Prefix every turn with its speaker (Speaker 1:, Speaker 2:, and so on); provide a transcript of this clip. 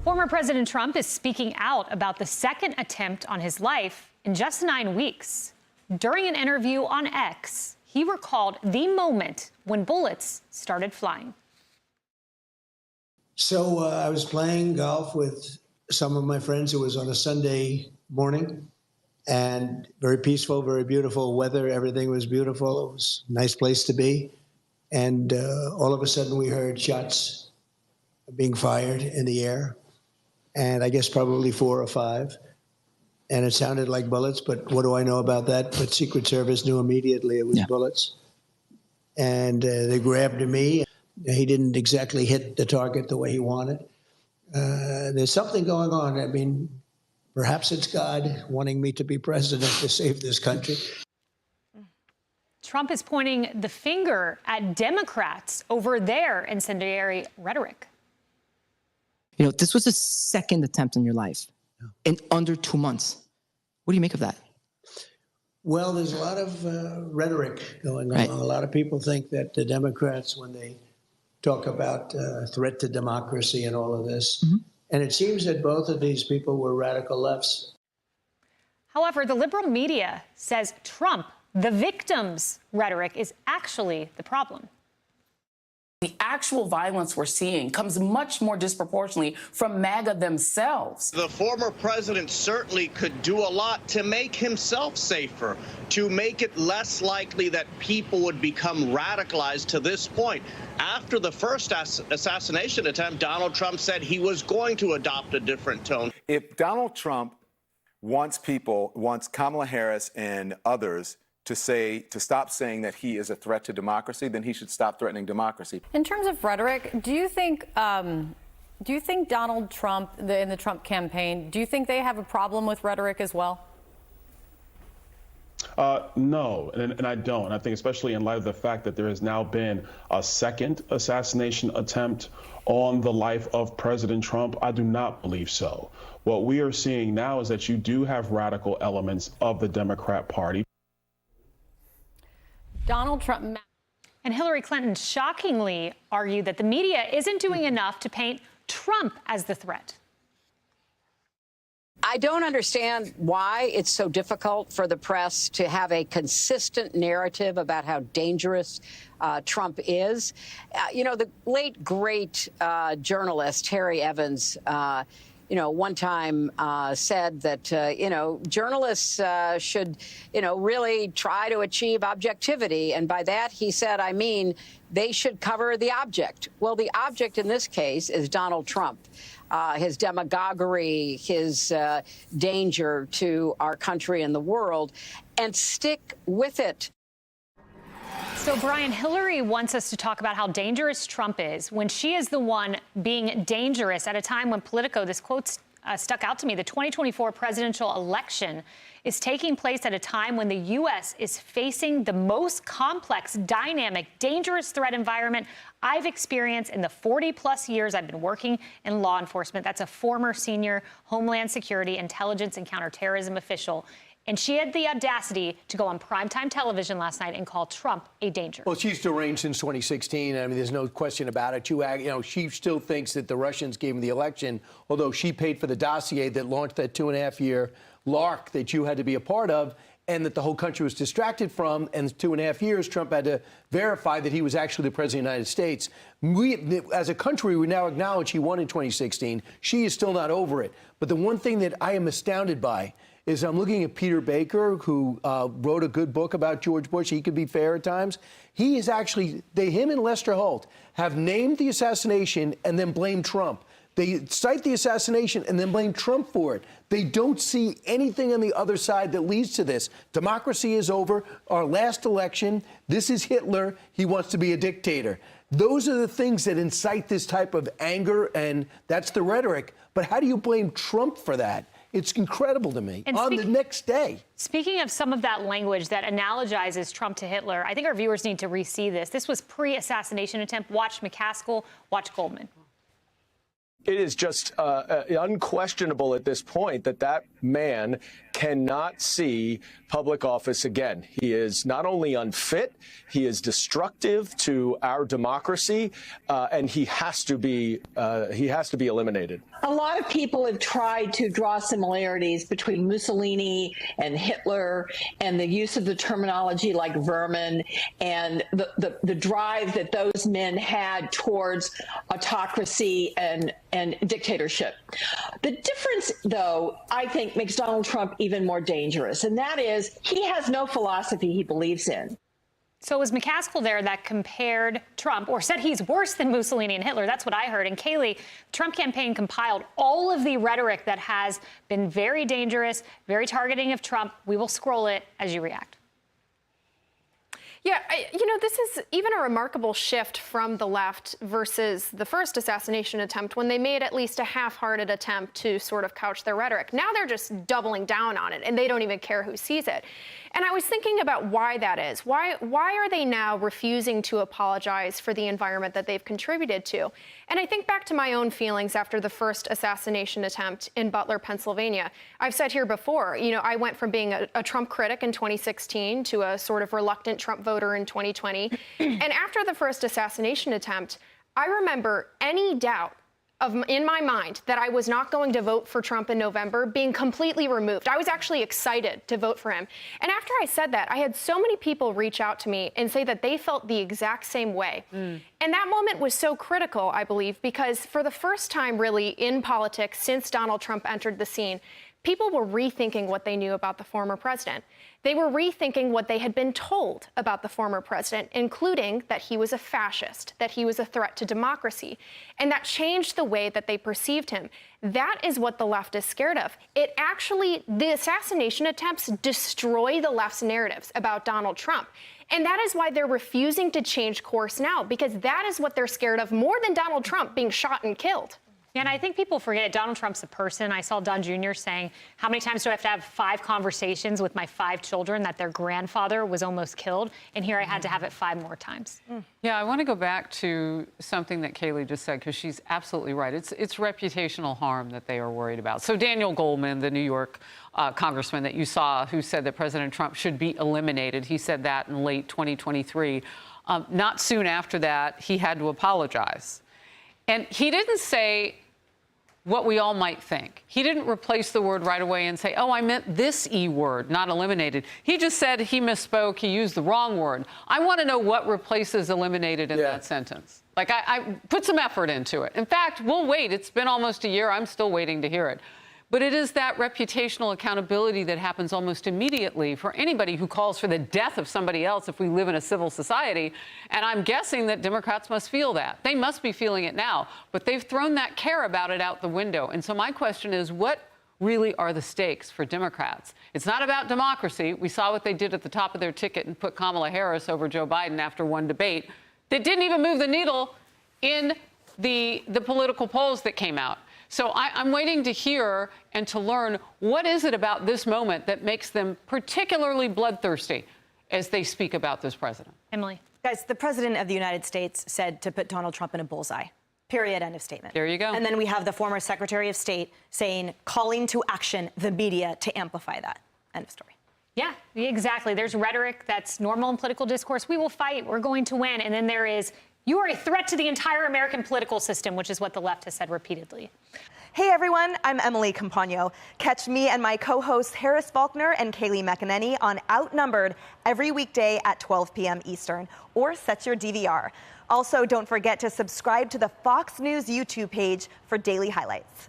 Speaker 1: Former President Trump is speaking out about the second attempt on his life in just 9 weeks. During an interview on X, he recalled the moment when bullets started flying.
Speaker 2: So I was playing golf with some of my friends. It was on a Sunday morning, and very peaceful, very beautiful weather. Everything was beautiful. It was a nice place to be. And all of a sudden we heard shots being fired in the air, and I guess probably 4 or 5. And it sounded like bullets, but what do I know about that? But Secret Service knew immediately it was bullets. And they grabbed me. He didn't exactly hit the target the way he wanted. There's something going on. I mean, perhaps it's God wanting me to be president to save this country.
Speaker 1: Trump is pointing the finger at Democrats over their incendiary rhetoric.
Speaker 3: You know, this was the second attempt in your life in under 2 months. What do you make of that?
Speaker 2: Well, there's a lot of rhetoric going on. A lot of people think that the Democrats, when they talk about threat to democracy and all of this, and it seems that both of these people were radical lefts.
Speaker 1: However, the liberal media says Trump, the victim's rhetoric, is actually the problem.
Speaker 4: The actual violence we're seeing comes much more disproportionately from MAGA themselves.
Speaker 5: The former president certainly could do a lot to make himself safer, to make it less likely that people would become radicalized to this point. After the first assassination attempt, Donald Trump said he was going to adopt a different tone.
Speaker 6: If Donald Trump wants Kamala Harris and others to stop saying that he is a threat to democracy, then he should stop threatening democracy.
Speaker 7: In terms of rhetoric, do you think Donald Trump, in the Trump campaign, do you think they have a problem with rhetoric as well?
Speaker 8: No, and I don't. I think especially in light of the fact that there has now been a second assassination attempt on the life of President Trump, I do not believe so. What we are seeing now is that you do have radical elements of the Democrat Party.
Speaker 7: Donald Trump
Speaker 1: and Hillary Clinton shockingly argued that the media isn't doing enough to paint Trump as the threat.
Speaker 9: I don't understand why it's so difficult for the press to have a consistent narrative about how dangerous Trump is. You know, the late, great journalist Harry Evans one time said that, journalists should, really try to achieve objectivity. And by that, he said, I mean, they should cover the object. Well, the object in this case is Donald Trump, his demagoguery, his danger to our country and the world, and stick with it.
Speaker 1: So, Brian, Hillary wants us to talk about how dangerous Trump is when she is the one being dangerous at a time when Politico, this quote stuck out to me, the 2024 presidential election is taking place at a time when the U.S. is facing the most complex, dynamic, dangerous threat environment I've experienced in the 40-plus years I've been working in law enforcement. That's a former senior Homeland Security, intelligence, and counterterrorism official. And she had the audacity to go on primetime television last night and call Trump a danger.
Speaker 10: Well, she's deranged since 2016. I mean, there's no question about it. She still thinks that the Russians gave him the election, although she paid for the dossier that launched that 2.5-year lark that you had to be a part of, and that the whole country was distracted from. And 2.5 years, Trump had to verify that he was actually the president of the United States. We, as a country, we now acknowledge he won in 2016. She is still not over it. But the one thing that I am astounded by is I'm looking at Peter Baker, who wrote a good book about George Bush. He could be fair at times. He is actually, him and Lester Holt have named the assassination and then blamed Trump. They cite the assassination and then blame Trump for it. They don't see anything on the other side that leads to this. Democracy is over. Our last election, this is Hitler. He wants to be a dictator. Those are the things that incite this type of anger, and that's the rhetoric. But how do you blame Trump for that? It's incredible to me. And on the next day.
Speaker 1: Speaking of some of that language that analogizes Trump to Hitler, I think our viewers need to re-see this. This was pre-assassination attempt. Watch McCaskill, watch Goldman.
Speaker 11: It is just unquestionable at this point that that man cannot see public office again. He is not only unfit, he is destructive to our democracy, and he has to be eliminated.
Speaker 12: A lot of people have tried to draw similarities between Mussolini and Hitler and the use of the terminology like vermin and the drive that those men had towards autocracy and dictatorship. The difference, though, I think makes Donald Trump even more dangerous, and that is he has no philosophy he believes in.
Speaker 1: So was McCaskill there that compared Trump or said he's worse than Mussolini and Hitler? That's what I heard. And Kayleigh, the Trump campaign compiled all of the rhetoric that has been very dangerous, very targeting of Trump. We will scroll it as you react.
Speaker 13: Yeah, this is even a remarkable shift from the left versus the first assassination attempt when they made at least a half-hearted attempt to sort of couch their rhetoric. Now they're just doubling down on it, and they don't even care who sees it. And I was thinking about why that is. Why are they now refusing to apologize for the environment that they've contributed to? And I think back to my own feelings after the first assassination attempt in Butler, Pennsylvania. I've said here before, I went from being a Trump critic in 2016 to a sort of reluctant Trump voter in 2020. And after the first assassination attempt, I remember any doubt in my mind that I was not going to vote for Trump in November being completely removed. I was actually excited to vote for him. And after I said that, I had so many people reach out to me and say that they felt the exact same way. And that moment was so critical, I believe, because for the first time really in politics since Donald Trump entered the scene, people were rethinking what they knew about the former president. They were rethinking what they had been told about the former president, including that he was a fascist, that he was a threat to democracy. And that changed the way that they perceived him. That is what the left is scared of. The assassination attempts destroy the left's narratives about Donald Trump. And that is why they're refusing to change course now, because that is what they're scared of more than Donald Trump being shot and killed.
Speaker 1: And I think people forget Donald Trump's a person. I saw Don Jr. saying, how many times do I have to have 5 conversations with my 5 children that their grandfather was almost killed? And here I had to have it 5 more times.
Speaker 14: Yeah, I want to go back to something that Kayleigh just said, because she's absolutely right. It's reputational harm that they are worried about. So Daniel Goldman, the New York congressman that you saw, who said that President Trump should be eliminated, he said that in late 2023. Not soon after that, he had to apologize. And he didn't say what we all might think. He didn't replace the word right away and say, oh, I meant this E word, not eliminated. He just said he misspoke, he used the wrong word. I want to know what replaces eliminated in that sentence. Like, I put some effort into it. In fact, we'll wait. It's been almost a year. I'm still waiting to hear it. But it is that reputational accountability that happens almost immediately for anybody who calls for the death of somebody else if we live in a civil society. And I'm guessing that Democrats must feel that. They must be feeling it now. But they've thrown that care about it out the window. And so my question is, what really are the stakes for Democrats? It's not about democracy. We saw what they did at the top of their ticket and put Kamala Harris over Joe Biden after one debate. They didn't even move the needle in the political polls that came out. So I'm waiting to hear and to learn what is it about this moment that makes them particularly bloodthirsty as they speak about this president.
Speaker 1: Emily.
Speaker 15: Guys, the president of the United States said to put Donald Trump in a bullseye. Period. End of statement.
Speaker 14: There you go.
Speaker 15: And then we have the former Secretary of State saying, calling to action the media to amplify that. End of story.
Speaker 1: Yeah, exactly. There's rhetoric that's normal in political discourse. We will fight. We're going to win. And then there is, you are a threat to the entire American political system, which is what the left has said repeatedly.
Speaker 16: Hey everyone, I'm Emily Campagno. Catch me and my co-hosts Harris Faulkner and Kayleigh McEnany on Outnumbered every weekday at 12 p.m. Eastern, or set your DVR. Also, don't forget to subscribe to the Fox News YouTube page for daily highlights.